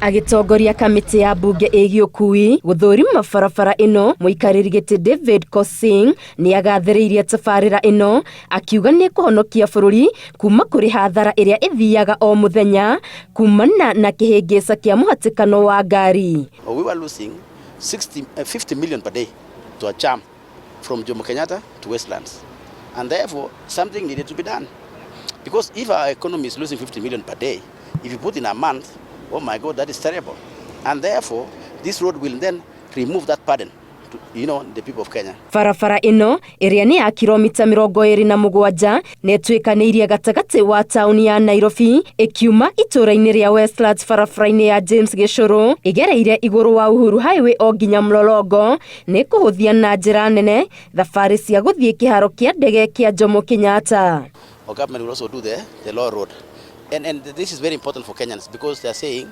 Agitongoria kamiti ya bunge ĩgiĩ ũkui gũthũrima barabara ĩno, mũikarĩri gĩtĩ David Kosing nĩ agathĩrĩirie tabarĩra ĩno akiuga nĩ kũhonokia bũrũri kuma kũrĩ hathara ĩrĩa ĩthiaga o mũthenya kumana na kĩhĩngĩca kĩa mũhatĩkano wa ngari. We were losing 50 million per day to a jam from Jomo Kenyatta to Westlands, and therefore something needed to be done, because if our economy is losing 50 million per day, if you put in a month, oh my God, that is terrible. And therefore, this road will then remove that burden to, the people of Kenya. Barabara ĩno ĩrĩa nĩ ya kilomita 27 nĩ ĩtuĩkanĩirie gatagatĩ wa taũni ya Nairobi ĩkiuma itũũra-inĩ rĩa Westlands barabara-inĩ ya James Gĩcũrũ ĩgereire igũrũ wa Uhuru Highway o nginya Mlolongo, nĩ kũhũthia na njĩra nene thabarĩ cia gũthiĩ kĩharo kĩa ndege kĩa Jomo Kenyatta. Our government will also do the Law Road. And this is very important for Kenyans because they are saying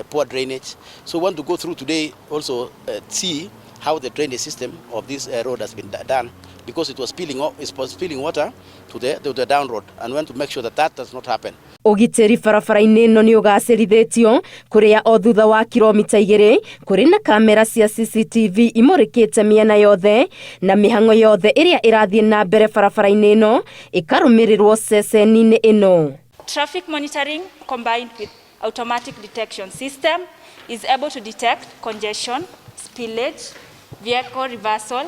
poor drainage. So we want to go through today also see how the drainage system of this road has been done, because it was spilling water to the down road, and we want to make sure that does not happen. Ũgitĩri barabara-inĩ ĩno nĩ ũgacĩrithĩtio kũrĩa o thutha wa kilomita 2 kũrĩ na kamera cia CCTV imũrĩkĩte mĩena yothe na mĩhang'o yothe ĩrĩa ĩrathiĩ na mbere barabara-inĩ ĩno ĩkarũmĩrĩrwo ceceni-inĩ ĩno. Traffic monitoring combined with automatic detection system is able to detect congestion, spillage, vehicle reversal,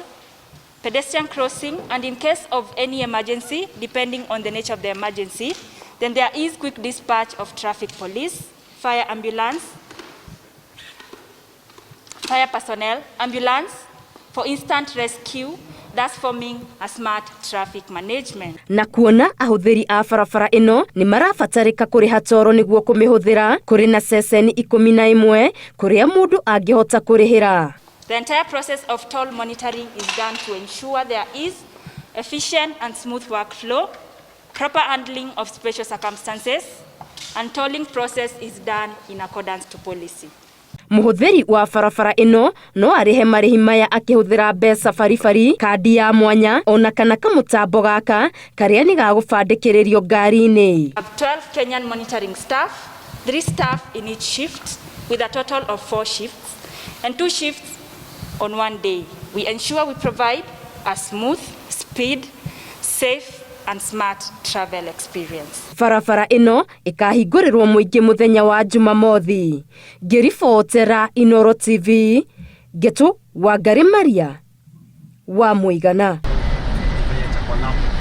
pedestrian crossing, and in case of any emergency, depending on the nature of the emergency, then there is quick dispatch of traffic police, fire ambulance, fire personnel, ambulance for instant rescue, thus forming a smart traffic management. Na kuona ahũthĩri a barabara ĩno nĩ marabatarĩka kũrĩha toro nĩguo kũmĩhũthĩra, kũrĩ na ceceni 11 kũrĩa mũndũ angĩhota kũrĩhĩra. The entire process of toll monitoring is done to ensure there is efficient and smooth workflow, proper handling of special circumstances, and tolling process is done in accordance to policy. Mũhũthĩri wa barabara ĩno no arĩhe marĩhi maya akĩhũthĩra mbeca baribari, kandi ya mwanya, ona kana kamũtambo gaka karĩa nĩ gagũbandĩkĩrĩrio ngari-inĩ. 12 Kenyan monitoring staff, 3 staff in each shift, with a total of 4 shifts, and 2 shifts on one day. We ensure we provide a smooth, speed, safe, and smart travel experience. Barabara ĩno ĩkahingũrĩrwo mũingĩ mũthenya wa Jumamothi. Ngĩribotera Inooro TV, Getu Wangari Maria wa Mũigana.